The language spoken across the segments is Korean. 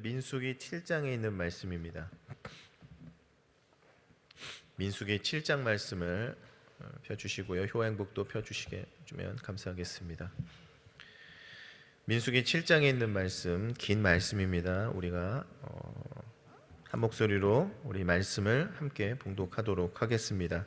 말씀은 민수기 7장에 있는 말씀입니다. 민수기 7장 말씀을 펴주시고요. 효행복도 펴주시면 감사하겠습니다. 민수기 7장에 있는 말씀, 긴 말씀입니다. 우리가 한 목소리로 우리 말씀을 함께 봉독하도록 하겠습니다.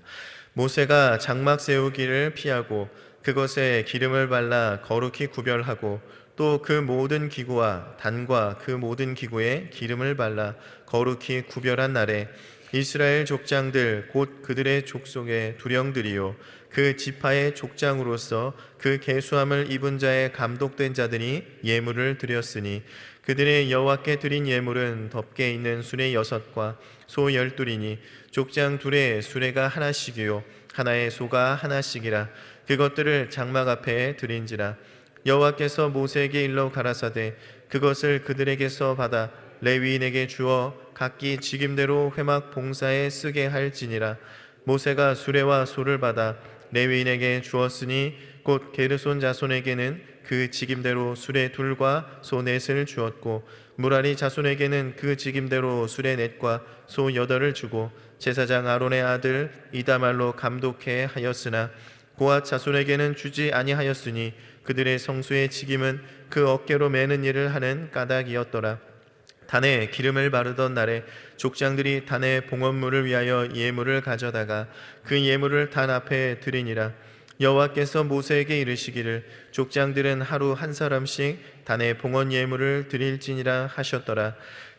모세가 장막 세우기를 피하고 그것에 기름을 발라 거룩히 구별하고 또 그 모든 기구와 단과 그 모든 기구에 기름을 발라 거룩히 구별한 날에 이스라엘 족장들 곧 그들의 족속의 두령들이요 그 지파의 족장으로서 그 계수함을 입은 자의 감독된 자들이 예물을 드렸으니 그들의 여호와께 드린 예물은 덮개 있는 수레 6과 소 12이니 족장 둘에 수레가 하나씩이요 하나의 소가 하나씩이라. 그것들을 장막 앞에 드린지라. 여호와께서 모세에게 일러 가라사대 그것을 그들에게서 받아 레위인에게 주어 각기 직임대로 회막 봉사에 쓰게 할지니라. 모세가 수레와 소를 받아 레위인에게 주었으니 곧 게르손 자손에게는 그 직임대로 수레 둘과 소 넷을 주었고 무라리 자손에게는 그 직임대로 수레 넷과 소 8을 주고 제사장 아론의 아들 이다말로 감독해 하였으나 고앗 자손에게는 주지 아니하였으니 그들의 성소의 직임은 그 어깨로 매는 일을 하는 까닭이었더라. 단에 기름을 바르던 날에 족장들이 단의 봉헌물을 위하여 예물을 가져다가 그 예물을 단 앞에 드리니라. 여호와께서 모세에게 이르시기를 족장들은 하루 한 사람씩 단의 봉헌 예물을 드릴지니라 하셨더라.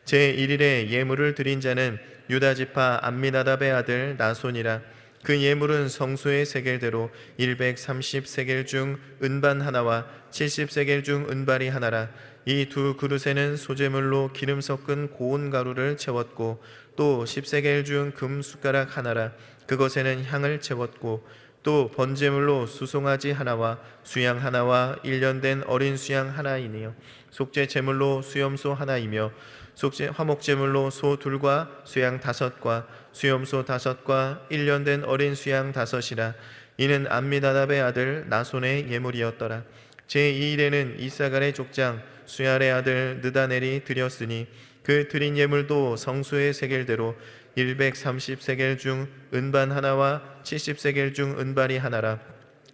제1일에 예물을 드린 자는 유다지파 암미나답의 아들 나손이라. 그 예물은 성소의 세겔대로 130세겔 중 은반 하나와 70세겔 중 은발이 하나라. 이 두 그릇에는 소재물로 기름 섞은 고운 가루를 채웠고 또 10세겔 중 금 숟가락 하나라. 그것에는 향을 채웠고 또 번제물로 수송아지 하나와 수양 하나와 1년 된 어린 수양 하나이니요 속죄 제물로 수염소 하나이며 화목제물로 소 둘과 수양 5과 수염소 5과 1년 된 어린 수양 5이라. 이는 암미나답의 아들 나손의 예물이었더라. 제2일에는 이사갈의 족장 수얄의 아들 느다넬이 드렸으니 그 드린 예물도 성소의 세겔대로 130세겔 중 은반 하나와 70세겔 중 은발이 하나라.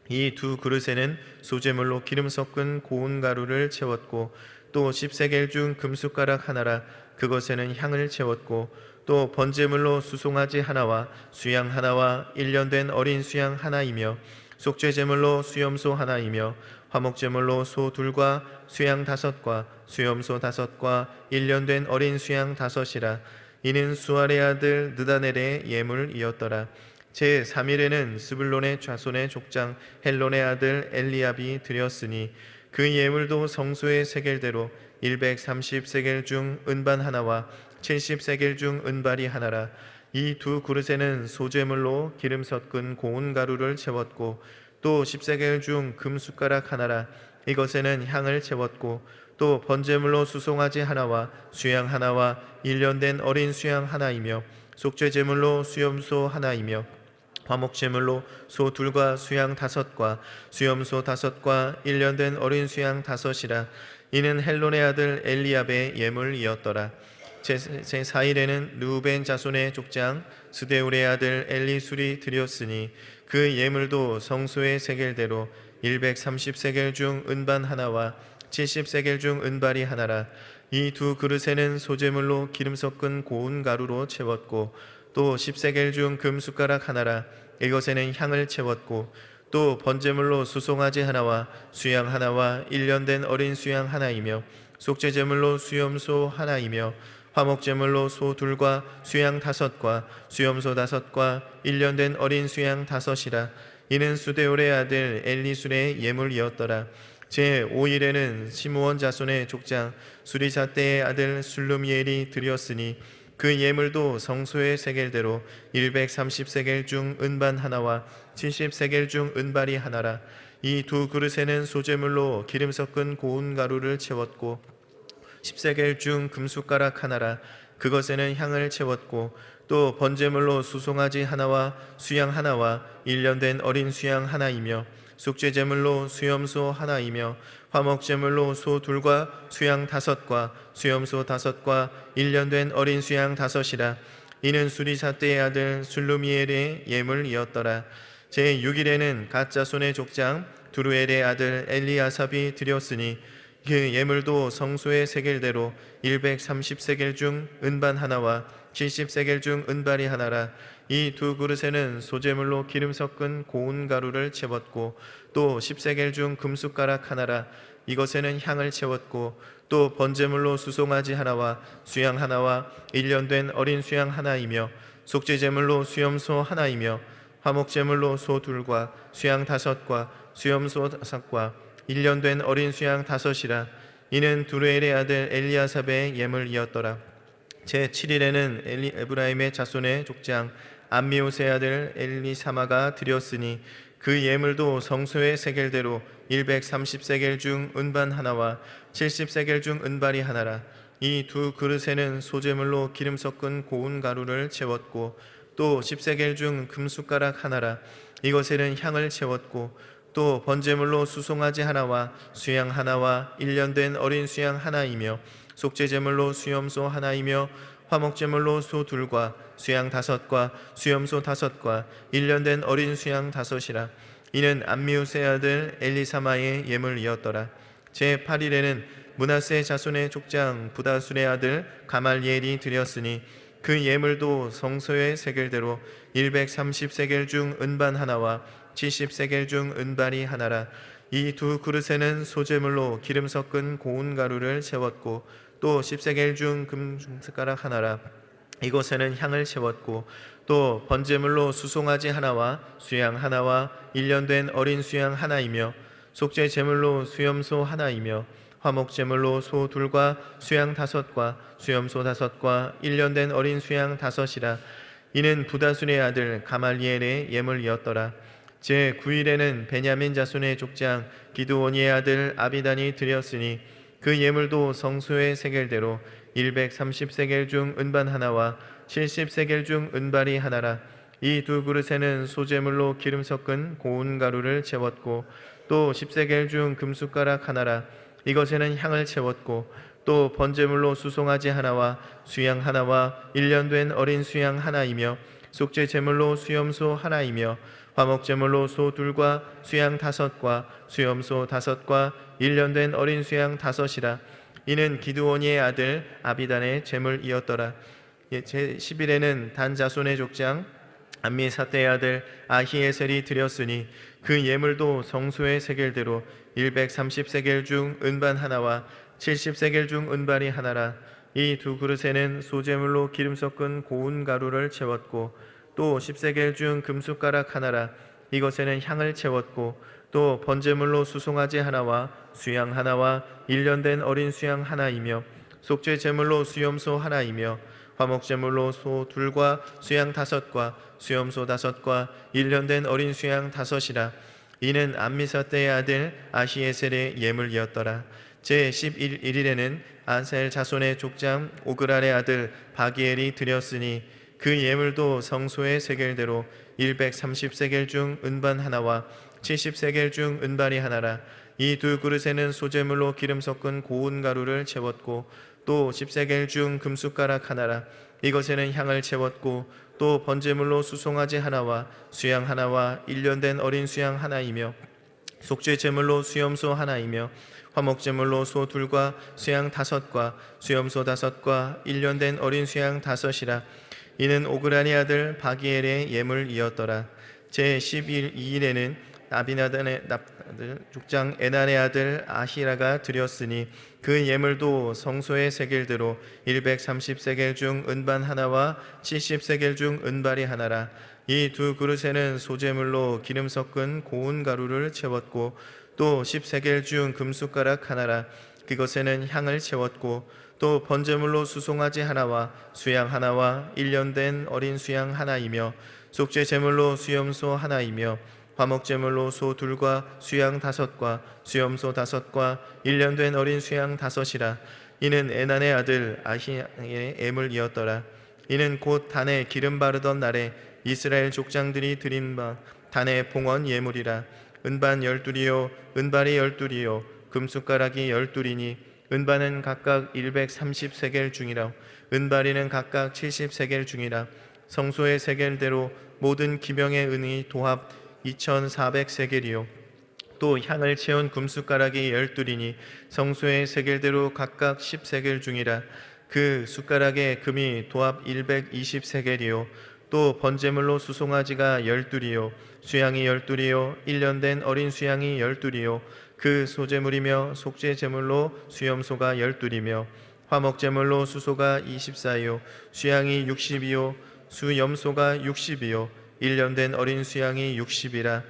이 두 그릇에는 소재물로 기름 섞은 고운 가루를 채웠고 또 10세겔 중 금숟가락 하나라. 그것에는 향을 채웠고 또 번제물로 수송아지 하나와 수양 하나와 1년 된 어린 수양 하나이며 속죄제물로 수염소 하나이며 화목제물로 소 둘과 수양 5과 수염소 5과 1년 된 어린 수양 5이라. 이는 수알의 아들 느다넬의 예물이었더라. 제3일에는 스불론의 좌손의 족장 헬론의 아들 엘리압이 드렸으니 그 예물도 성소의 세겔대로 130세겔 중 은반 하나와 70세겔 중 은발이 하나라. 이 두 그릇에는 소재물로 기름 섞은 고운 가루를 채웠고 또 10세겔 중 금숟가락 하나라. 이것에는 향을 채웠고 또 번제물로 수송아지 하나와 수양 하나와 1년 된 어린 수양 하나이며 속죄제물로 수염소 하나이며 화목제물로 소 둘과 수양 5과 수염소 5과 1년 된 어린 수양 5이라. 이는 헬론의 아들 엘리압의 예물이었더라. 제4일에는 르우벤 자손의 족장 스데울의 아들 엘리술이 드렸으니 그 예물도 성소의 세겔대로 130세겔 중 은반 하나와 70세겔 중 은발이 하나라. 이 두 그릇에는 소재물로 기름 섞은 고운 가루로 채웠고 또 10세겔 중 금숟가락 하나라. 이것에는 향을 채웠고 또 번제물로 수송아지 하나와 수양 하나와 1년 된 어린 수양 하나이며 속죄제물로 수염소 하나이며 화목제물로 소 둘과 수양 5과 수염소 5과 1년 된 어린 수양 5이라. 이는 수데올의 아들 엘리술의 예물이었더라. 제5일에는 시므온 자손의 족장 수리사떼의 아들 술루미엘이 드렸으니 그 예물도 성소의 세겔대로 130세겔 중 은반 하나와 70세겔 중 은발이 하나라. 이 두 그릇에는 소재물로 기름 섞은 고운 가루를 채웠고 10세겔 중 금숟가락 하나라. 그것에는 향을 채웠고 또 번제물로 수송아지 하나와 수양 하나와 1년 된 어린 수양 하나이며 속죄 제물로 수염소 하나이며 화목 제물로 소 둘과 수양 다섯과 수염소 다섯과 1년 된 어린 수양 다섯이라. 이는 수리사대의 아들 술루미엘의 예물이었더라. 제6일에는 갓자손의 족장 두루엘의 아들 엘리아삽이 드렸으니 그 예물도 성소의 세겔대로 130세겔 중 은반 하나와 70세겔 중 은발이 하나라. 이 두 그릇에는 소제물로 기름 섞은 고운 가루를 채웠고 또 10세겔 중 금숟가락 하나라. 이것에는 향을 채웠고 또 번제물로 수송아지 하나와 수양 하나와 1년 된 어린 수양 하나이며 속죄제물로 수염소 하나이며 화목제물로 소 둘과 수양 다섯과 수염소 다섯과 1년 된 어린 수양 다섯이라. 이는 두루엘의 아들 엘리아삽의 예물이었더라. 제7일에는 에브라임의 자손의 족장 암미옷의 아들 엘리사마가 드렸으니 그 예물도 성소의 세겔대로 130세겔 중 은반 하나와 70세겔 중 은발이 하나라. 이 두 그릇에는 소제물로 기름 섞은 고운 가루를 채웠고 또 10세겔 중 금숟가락 하나라. 이것에는 향을 채웠고 또 번제물로 수송아지 하나와 수양 하나와 1년 된 어린 수양 하나이며 속죄제물로 수염소 하나이며 화목제물로 소 둘과 수양 다섯과 수염소 다섯과 1년 된 어린 수양 다섯이라. 이는 암미우스의 아들 엘리사마의 예물이었더라. 제8일에는 므낫세 자손의 족장 부다술의 아들 가말리엘이 드렸으니 그 예물도 성소의 세겔대로 130세겔 중 은반 하나와 70세겔 중 은발이 하나라. 이 두 그릇에는 소제물로 기름 섞은 고운 가루를 채웠고 또 10세겔 중 금숟가락 하나라. 이곳에는 향을 채웠고 또 번제물로 수송아지 하나와 수양 하나와 1년 된 어린 수양 하나이며 속죄 제물로 수염소 하나이며 화목제물로 소 둘과 수양 다섯과 수염소 다섯과 1년 된 어린 수양 다섯이라. 이는 부다술의 아들 가말리엘의 예물이었더라. 제9일에는 베냐민 자손의 족장 기드온이의 아들 아비단이 드렸으니 그 예물도 성소의 세겔대로 130세겔 중 은반 하나와 70세겔 중 은발이 하나라. 이 두 그릇에는 소제물로 기름 섞은 고운 가루를 채웠고 또 10세겔 중 금숟가락 하나라. 이것에는 향을 채웠고 또 번제물로 수송아지 하나와 수양 하나와 1년 된 어린 수양 하나이며 속죄 제물로 수염소 하나이며 화목제물로 소 둘과 수양 다섯과 수염소 다섯과 1년 된 어린 수양 다섯이라. 이는 기드온이의 아들 아비단의 제물이었더라. 제10일에는 단 자손의 족장 암미사대의 아들 아히에셀이 드렸으니 그 예물도 성소의 세겔대로 130세겔 중 은반 하나와 70세겔 중 은발이 하나라. 이 두 그릇에는 소제물로 기름 섞은 고운 가루를 채웠고 또 10세겔 중 금숟가락 하나라. 이것에는 향을 채웠고 또 번제물로 수송아지 하나와 수양 하나와 1년 된 어린 수양 하나이며 속죄 제물로 수염소 하나이며 화목제물로 소 둘과 수양 다섯과 수염소 다섯과 1년 된 어린 수양 다섯이라. 이는 암미사대의 아들 아히에셀의 예물이었더라. 제11일에는 아셀 자손의 족장 오그랄의 아들 바기엘이 드렸으니 그 예물도 성소의 세겔대로 130세겔 중 은반 하나와 70세겔 중 은발이 하나라. 이 두 그릇에는 소제물로 기름 섞은 고운 가루를 채웠고 또 10세겔 중 금숟가락 하나라. 이것에는 향을 채웠고 또 번제물로 수송아지 하나와 수양 하나와 1년 된 어린 수양 하나이며 속죄 제물로 수염소 하나이며 화목제물로 소 둘과 수양 다섯과 수염소 다섯과 1년 된 어린 수양 다섯이라. 이는 오그라니 아들 바기엘의 예물이었더라. 제12일에는 아비나단의 아들 족장 에난의 아들 아히라가 드렸으니 그 예물도 성소의 세겔대로 130세겔 중 은반 하나와 70세겔 중 은발이 하나라. 이 두 그릇에는 소제물로 기름 섞은 고운 가루를 채웠고 또 10세겔 중 금숟가락 하나라. 그것에는 향을 채웠고 또 번제물로 수송아지 하나와 수양 하나와 1년 된 어린 수양 하나이며 속죄 제물로 수염소 하나이며 화목제물로 소 둘과 수양 다섯과 수염소 다섯과 1년 된 어린 수양 다섯이라. 이는 에난의 아들 아히의 예물이었더라. 이는 곧 단에 기름 바르던 날에 이스라엘 족장들이 드린 바 단의 봉헌 예물이라. 은반 12이요 은발이 12이요 금숟가락이 12이니 은반은 각각 130세겔 중이라 은발이는 각각 70세겔 중이라 성소의 세겔대로 모든 기병의 은이 도합 2400세겔이요 또 향을 채운 금숟가락이 12이니 성소의 세겔대로 각각 10세겔 중이라 그 숟가락의 금이 도합 120세겔이요 또 번제물로 수송아지가 12이요 수양이 12이요 1년 된 어린 수양이 12이요 그 소제물이며 속죄제물로 수염소가 12이며 화목제물로 수소가 24이요 수양이 60이요 수염소가 60이요 1년 된 어린 수양이 60이라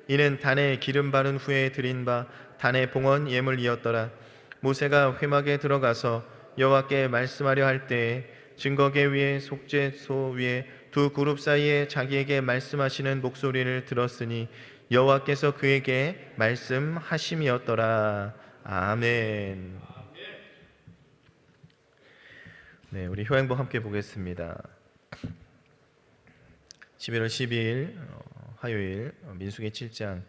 이는 단에 기름 바른 후에 드린 바 단의 봉헌 예물이었더라. 모세가 회막에 들어가서 여호와께 말씀하려 할 때에 증거계 위에 속죄소 위에 두 그룹 사이에 자기에게 말씀하시는 목소리를 들었으니 여호와께서 그에게 말씀하심이었더라. 아멘. 네, 우리 효행복 함께 보겠습니다. 11월 12일 화요일 민수기 7장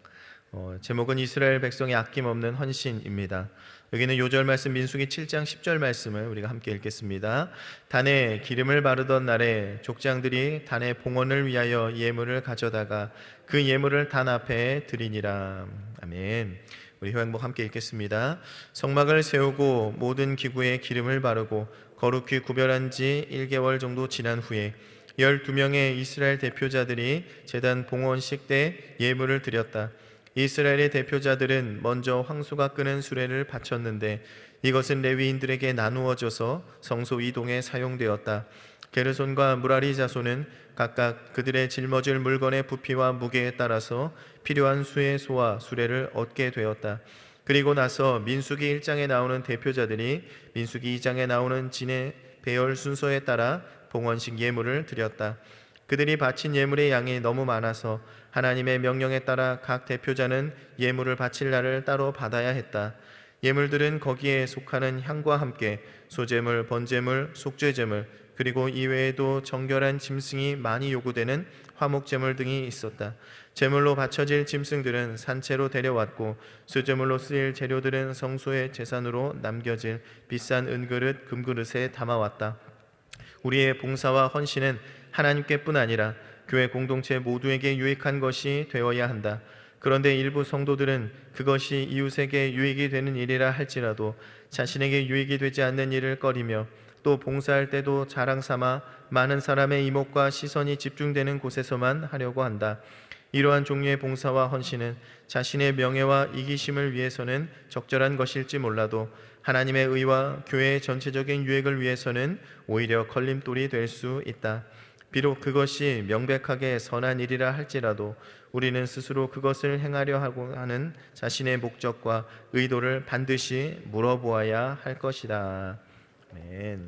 제목은 이스라엘 백성의 아낌없는 헌신입니다. 여기는 요절 말씀 민수기 7장 10절 말씀을 우리가 함께 읽겠습니다. 단에 기름을 바르던 날에 족장들이 단의 봉헌을 위하여 예물을 가져다가 그 예물을 단 앞에 드리니라. 아멘. 우리 효행복 함께 읽겠습니다. 성막을 세우고 모든 기구에 기름을 바르고 거룩히 구별한 지 1개월 정도 지난 후에 12명의 이스라엘 대표자들이 제단 봉헌식 때 예물을 드렸다. 이스라엘의 대표자들은 먼저 황소가 끄는 수레를 바쳤는데 이것은 레위인들에게 나누어져서 성소 이동에 사용되었다. 게르손과 무라리 자손은 각각 그들의 짊어질 물건의 부피와 무게에 따라서 필요한 수의 소와 수레를 얻게 되었다. 그리고 나서 민수기 1장에 나오는 대표자들이 민수기 2장에 나오는 진의 배열 순서에 따라 봉헌식 예물을 드렸다. 그들이 바친 예물의 양이 너무 많아서 하나님의 명령에 따라 각 대표자는 예물을 바칠 날을 따로 받아야 했다. 예물들은 거기에 속하는 향과 함께 소제물, 번제물, 속죄제물 그리고 이외에도 정결한 짐승이 많이 요구되는 화목제물 등이 있었다. 제물로 바쳐질 짐승들은 산채로 데려왔고 수제물로 쓰일 재료들은 성소의 제산으로 남겨질 비싼 은그릇, 금그릇에 담아왔다. 우리의 봉사와 헌신은 하나님께뿐 아니라 교회 공동체 모두에게 유익한 것이 되어야 한다. 그런데 일부 성도들은 그것이 이웃에게 유익이 되는 일이라 할지라도 자신에게 유익이 되지 않는 일을 꺼리며 또 봉사할 때도 자랑 삼아 많은 사람의 이목과 시선이 집중되는 곳에서만 하려고 한다. 이러한 종류의 봉사와 헌신은 자신의 명예와 이기심을 위해서는 적절한 것일지 몰라도 하나님의 의와 교회의 전체적인 유익을 위해서는 오히려 걸림돌이 될 수 있다. 비록 그것이 명백하게 선한 일이라 할지라도 우리는 스스로 그것을 행하려 하고 하는 자신의 목적과 의도를 반드시 물어보아야 할 것이다. 아멘.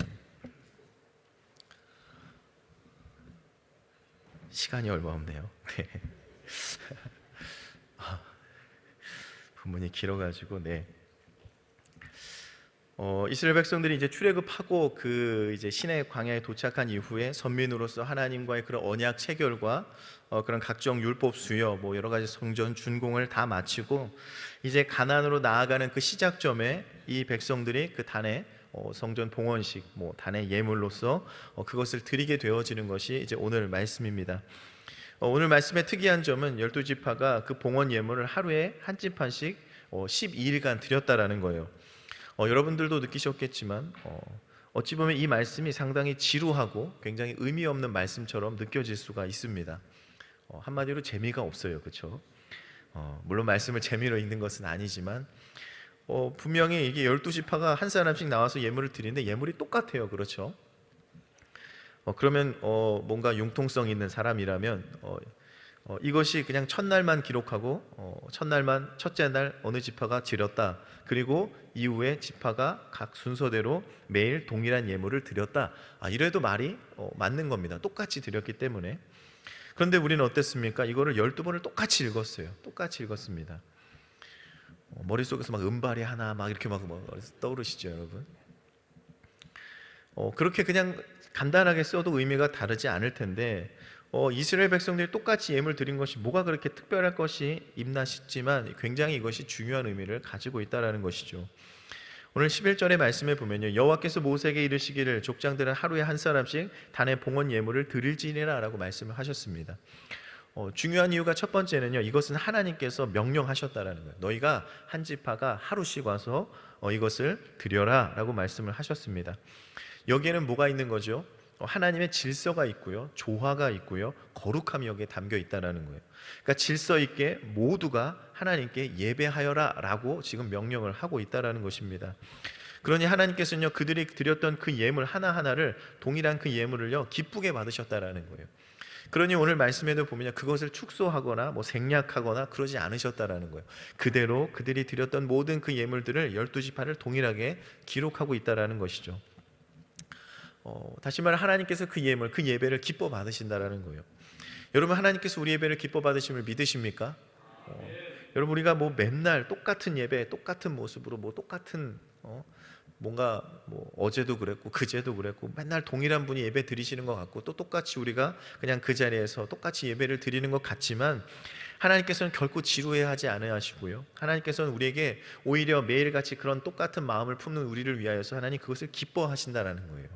시간이 얼마 없네요. 네. 본문이 길어가지고 이스라엘 백성들이 이제 출애굽하고 그 이제 시내 광야에 도착한 이후에 선민으로서 하나님과의 그런 언약 체결과 그런 각종 율법 수여 여러 가지 성전 준공을 다 마치고 이제 가나안으로 나아가는 그 시작점에 이 백성들이 그 단에 성전 봉헌식 단의 예물로서 그것을 드리게 되어지는 것이 이제 오늘 말씀입니다. 오늘 말씀의 특이한 점은 12지파가 그 봉헌 예물을 하루에 한 지파씩 12일간 드렸다라는 거예요. 여러분들도 느끼셨겠지만 어찌 보면 이 말씀이 상당히 지루하고 굉장히 의미 없는 말씀처럼 느껴질 수가 있습니다. 한마디로 재미가 없어요, 그렇죠? 물론 말씀을 재미로 읽는 것은 아니지만 분명히 이게 12지파가 한 사람씩 나와서 예물을 드리는데 예물이 똑같아요, 그렇죠? 그러면 뭔가 융통성 있는 사람이라면 이것이 그냥 첫날만 기록하고 첫날만 첫째 날 어느 지파가 드렸다. 그리고 이후에 지파가 각 순서대로 매일 동일한 예물을 드렸다. 이래도 말이 맞는 겁니다. 똑같이 드렸기 때문에. 그런데 우리는 어땠습니까? 이거를 12번을 똑같이 읽었어요. 똑같이 읽었습니다. 머릿속에서 막 은발이 하나 막 이렇게 막 떠오르시죠, 여러분? 그렇게 그냥 간단하게 써도 의미가 다르지 않을 텐데 이스라엘 백성들이 똑같이 예물 드린 것이 뭐가 그렇게 특별할 것이 있나 싶지만 굉장히 이것이 중요한 의미를 가지고 있다는 것이죠. 오늘 11절의 말씀에 보면요, 여호와께서 모세에게 이르시기를 족장들은 하루에 한 사람씩 단의 봉헌 예물을 드릴지니라 라고 말씀을 하셨습니다. 중요한 이유가 첫 번째는요, 이것은 하나님께서 명령하셨다라는 거예요. 너희가 한 지파가 하루씩 와서 이것을 드려라 라고 말씀을 하셨습니다. 여기에는 뭐가 있는 거죠? 하나님의 질서가 있고요, 조화가 있고요, 거룩함이 여기에 담겨 있다는 거예요. 그러니까 질서 있게 모두가 하나님께 예배하여라 라고 지금 명령을 하고 있다는 것입니다. 그러니 하나님께서는요, 그들이 드렸던 그 예물 하나하나를, 동일한 그 예물을요, 기쁘게 받으셨다라는 거예요. 그러니 오늘 말씀에도 보면 그것을 축소하거나 생략하거나 그러지 않으셨다라는 거예요. 그대로 그들이 드렸던 모든 그 예물들을 12지파를 동일하게 기록하고 있다라는 것이죠. 다시 말해 하나님께서 그 예물, 그 예배를 기뻐 받으신다라는 거예요. 여러분, 하나님께서 우리 예배를 기뻐 받으심을 믿으십니까? 여러분, 우리가 맨날 똑같은 예배, 똑같은 모습으로 똑같은 뭔가 어제도 그랬고 그제도 그랬고 맨날 동일한 분이 예배 드리시는 것 같고 또 똑같이 우리가 그냥 그 자리에서 똑같이 예배를 드리는 것 같지만, 하나님께서는 결코 지루해하지 않으시고요, 하나님께서는 우리에게 오히려 매일같이 그런 똑같은 마음을 품는 우리를 위하여서 하나님 그것을 기뻐하신다라는 거예요.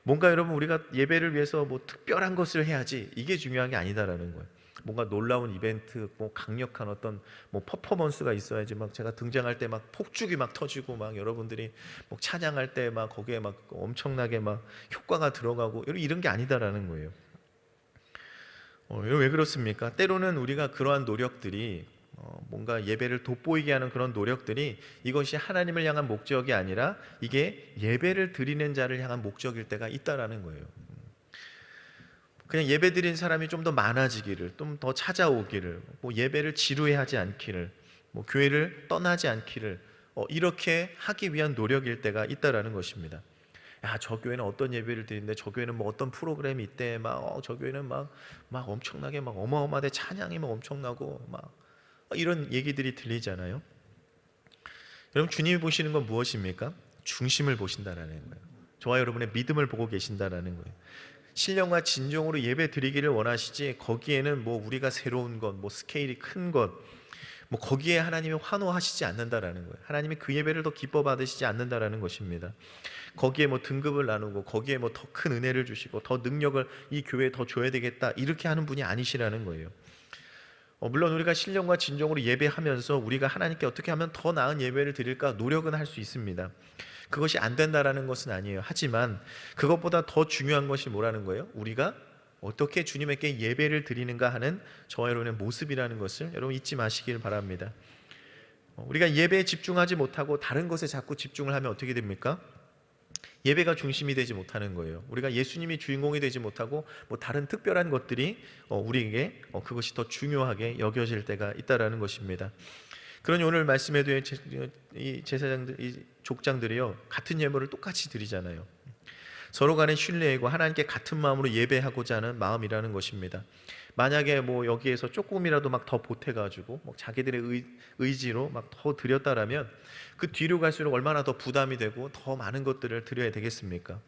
뭔가 여러분, 우리가 예배를 위해서 특별한 것을 해야지, 이게 중요한 게 아니다라는 거예요. 뭔가 놀라운 이벤트, 강력한 어떤 퍼포먼스가 있어야지, 제가 등장할 때 폭죽이 터지고 여러분들이 찬양할 때 거기에 엄청나게 효과가 들어가고 이런 게 아니다라는 거예요. 왜 그렇습니까? 때로는 우리가 그러한 노력들이 뭔가 예배를 돋보이게 하는 그런 노력들이 이것이 하나님을 향한 목적이 아니라 이게 예배를 드리는 자를 향한 목적일 때가 있다라는 거예요. 그냥 예배 드린 사람이 좀 더 많아지기를, 좀 더 찾아오기를, 예배를 지루해하지 않기를, 교회를 떠나지 않기를, 이렇게 하기 위한 노력일 때가 있다라는 것입니다. 야, 저 교회는 어떤 예배를 드리는데, 저 교회는 어떤 프로그램이 있대, 저 교회는 엄청나게 어마어마하게 찬양이 엄청나고 이런 얘기들이 들리잖아요. 여러분, 주님이 보시는 건 무엇입니까? 중심을 보신다라는 거예요. 저와 여러분의 믿음을 보고 계신다라는 거예요. 신령과 진정으로 예배 드리기를 원하시지, 거기에는 우리가 새로운 것, 스케일이 큰 것, 거기에 하나님이 환호하시지 않는다라는 거예요. 하나님이 그 예배를 더 기뻐 받으시지 않는다라는 것입니다. 거기에 등급을 나누고 거기에 더 큰 은혜를 주시고 더 능력을 이 교회에 더 줘야 되겠다, 이렇게 하는 분이 아니시라는 거예요. 물론 우리가 신령과 진정으로 예배하면서 우리가 하나님께 어떻게 하면 더 나은 예배를 드릴까 노력은 할 수 있습니다. 그것이 안 된다라는 것은 아니에요. 하지만 그것보다 더 중요한 것이 뭐라는 거예요? 우리가 어떻게 주님에게 예배를 드리는가 하는 저와 여러분의 모습이라는 것을 여러분 잊지 마시길 바랍니다. 우리가 예배에 집중하지 못하고 다른 것에 자꾸 집중을 하면 어떻게 됩니까? 예배가 중심이 되지 못하는 거예요. 우리가 예수님이 주인공이 되지 못하고 다른 특별한 것들이 우리에게 그것이 더 중요하게 여겨질 때가 있다라는 것입니다. 그러니 오늘 말씀에도 이 제사장들, 이 족장들이요, 같은 예물을 똑같이 드리잖아요. 서로 간의 신뢰이고 하나님께 같은 마음으로 예배하고자 하는 마음이라는 것입니다. 만약에 여기에서 조금이라도 더 보태가지고 자기들의 의지로 더 드렸다라면 그 뒤로 갈수록 얼마나 더 부담이 되고 더 많은 것들을 드려야 되겠습니까?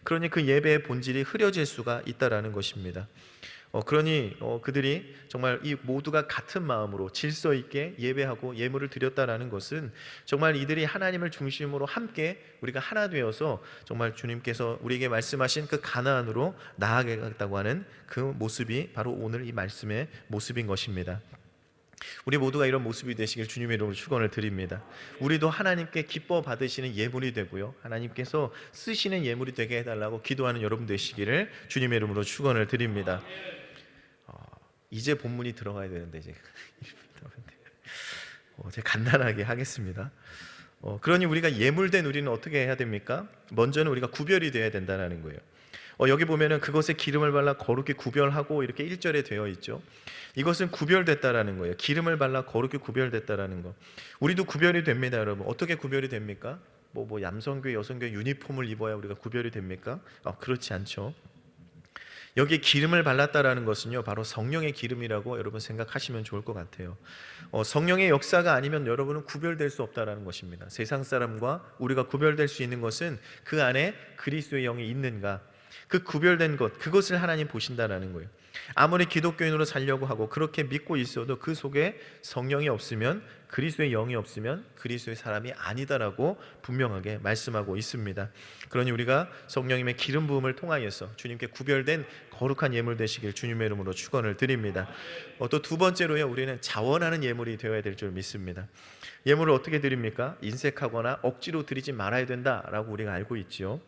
그러니 그 예배의 본질이 흐려질 수가 있다라는 것입니다. 그러니 그들이 정말 이 모두가 같은 마음으로 질서 있게 예배하고 예물을 드렸다라는 것은 정말 이들이 하나님을 중심으로 함께 우리가 하나 되어서 정말 주님께서 우리에게 말씀하신 그 가나안으로 나아가겠다고 하는 그 모습이 바로 오늘 이 말씀의 모습인 것입니다. 우리 모두가 이런 모습이 되시길 주님의 이름으로 축원을 드립니다. 우리도 하나님께 기뻐 받으시는 예물이 되고요, 하나님께서 쓰시는 예물이 되게 해달라고 기도하는 여러분 되시기를 주님의 이름으로 축원을 드립니다. 이제 본문이 들어가야 되는데 제가 간단하게 하겠습니다. 그러니 우리가 예물된 우리는 어떻게 해야 됩니까? 먼저는 우리가 구별이 되어야 된다는 거예요. 여기 보면은 그것에 기름을 발라 거룩히 구별하고 이렇게 1절에 되어 있죠. 이것은 구별됐다라는 거예요. 기름을 발라 거룩히 구별됐다라는 거. 우리도 구별이 됩니다, 여러분. 어떻게 구별이 됩니까? 남성교회, 여성교회 유니폼을 입어야 우리가 구별이 됩니까? 그렇지 않죠. 여기에 기름을 발랐다라는 것은요, 바로 성령의 기름이라고 여러분 생각하시면 좋을 것 같아요. 성령의 역사가 아니면 여러분은 구별될 수 없다라는 것입니다. 세상 사람과 우리가 구별될 수 있는 것은 그 안에 그리스도의 영이 있는가. 그 구별된 것, 그것을 하나님 보신다라는 거예요. 아무리 기독교인으로 살려고 하고 그렇게 믿고 있어도 그 속에 성령이 없으면, 그리스도의 영이 없으면 그리스도의 사람이 아니다라고 분명하게 말씀하고 있습니다. 그러니 우리가 성령님의 기름 부음을 통하여서 주님께 구별된 거룩한 예물 되시길 주님의 이름으로 축원을 드립니다. 또 두 번째로요, 우리는 자원하는 예물이 되어야 될 줄 믿습니다. 예물을 어떻게 드립니까? 인색하거나 억지로 드리지 말아야 된다라고 우리가 알고 있지요.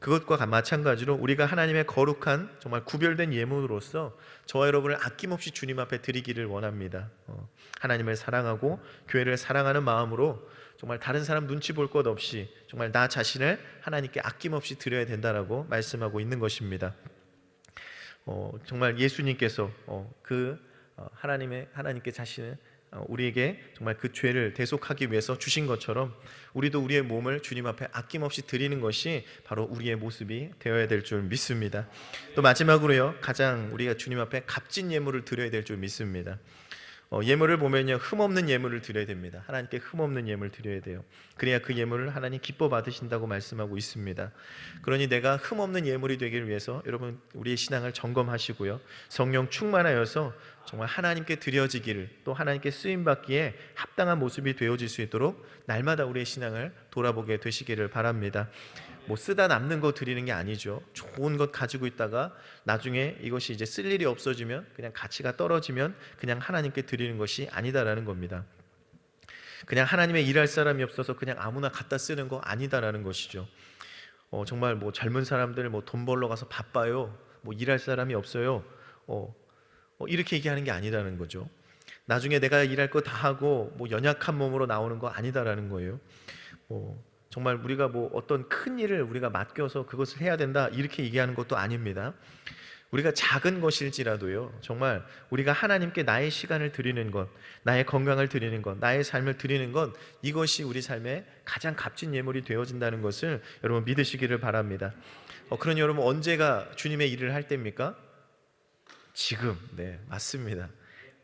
그것과 마찬가지로 우리가 하나님의 거룩한 정말 구별된 예물로서 저와 여러분을 아낌없이 주님 앞에 드리기를 원합니다. 하나님을 사랑하고 교회를 사랑하는 마음으로 정말 다른 사람 눈치 볼 것 없이 정말 나 자신을 하나님께 아낌없이 드려야 된다라고 말씀하고 있는 것입니다. 정말 예수님께서 하나님께 자신을 우리에게 정말 그 죄를 대속하기 위해서 주신 것처럼 우리도 우리의 몸을 주님 앞에 아낌없이 드리는 것이 바로 우리의 모습이 되어야 될 줄 믿습니다. 또 마지막으로요, 가장 우리가 주님 앞에 값진 예물을 드려야 될 줄 믿습니다. 예물을 보면요, 흠없는 예물을 드려야 됩니다. 하나님께 흠없는 예물 드려야 돼요. 그래야 그 예물을 하나님 기뻐 받으신다고 말씀하고 있습니다. 그러니 내가 흠없는 예물이 되기를 위해서 여러분 우리의 신앙을 점검하시고요, 성령 충만하여서 정말 하나님께 드려지기를, 또 하나님께 쓰임받기에 합당한 모습이 되어질 수 있도록 날마다 우리의 신앙을 돌아보게 되시기를 바랍니다. 쓰다 남는 거 드리는 게 아니죠. 좋은 것 가지고 있다가 나중에 이것이 이제 쓸 일이 없어지면, 그냥 가치가 떨어지면 그냥 하나님께 드리는 것이 아니다라는 겁니다. 그냥 하나님의 일할 사람이 없어서 그냥 아무나 갖다 쓰는 거 아니다라는 것이죠. 정말 젊은 사람들 돈 벌러 가서 바빠요, 일할 사람이 없어요, 이렇게 얘기하는 게 아니라는 거죠. 나중에 내가 일할 거 다 하고 연약한 몸으로 나오는 거 아니다라는 거예요. 정말 우리가 어떤 큰 일을 우리가 맡겨서 그것을 해야 된다 이렇게 얘기하는 것도 아닙니다. 우리가 작은 것일지라도요, 정말 우리가 하나님께 나의 시간을 드리는 것, 나의 건강을 드리는 것, 나의 삶을 드리는 것, 이것이 우리 삶의 가장 값진 예물이 되어진다는 것을 여러분 믿으시기를 바랍니다. 그러니 여러분 언제가 주님의 일을 할 때입니까? 지금. 네, 맞습니다.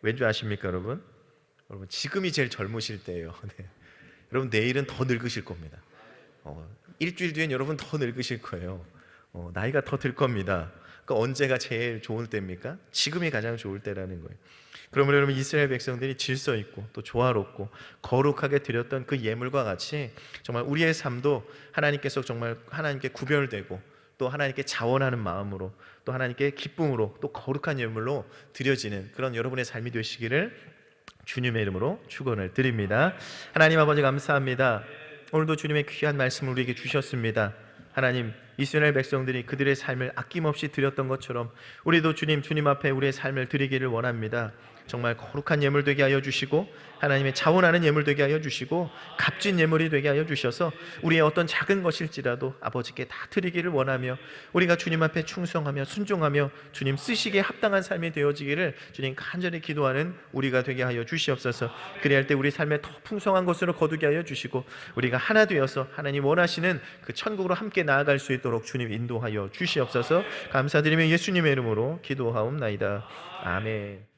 왠지 아십니까 여러분? 여러분 지금이 제일 젊으실 때예요. 네. 여러분 내일은 더 늙으실 겁니다. 일주일 뒤엔 여러분 더 늙으실 거예요. 나이가 더 들 겁니다. 그러니까 언제가 제일 좋을 때입니까? 지금이 가장 좋을 때라는 거예요. 그러면 여러분 이스라엘 백성들이 질서 있고 또 조화롭고 거룩하게 드렸던 그 예물과 같이 정말 우리의 삶도 하나님께서 정말 하나님께 구별되고 또 하나님께 자원하는 마음으로 또 하나님께 기쁨으로 또 거룩한 예물로 드려지는 그런 여러분의 삶이 되시기를 주님의 이름으로 축원을 드립니다. 하나님 아버지 감사합니다. 오늘도 주님의 귀한 말씀을 우리에게 주셨습니다. 하나님, 이스라엘 백성들이 그들의 삶을 아낌없이 드렸던 것처럼 우리도 주님 앞에 우리의 삶을 드리기를 원합니다. 정말 거룩한 예물 되게 하여 주시고 하나님의 자원하는 예물 되게 하여 주시고 값진 예물이 되게 하여 주셔서 우리의 어떤 작은 것일지라도 아버지께 다 드리기를 원하며 우리가 주님 앞에 충성하며 순종하며 주님 쓰시기에 합당한 삶이 되어지기를 주님 간절히 기도하는 우리가 되게 하여 주시옵소서. 그리할 때 우리 삶에 더 풍성한 것으로 거두게 하여 주시고 우리가 하나 되어서 하나님 원하시는 그 천국으로 함께 나아갈 수 있도록 주님 인도하여 주시옵소서. 감사드리며 예수님의 이름으로 기도하옵나이다. 아멘.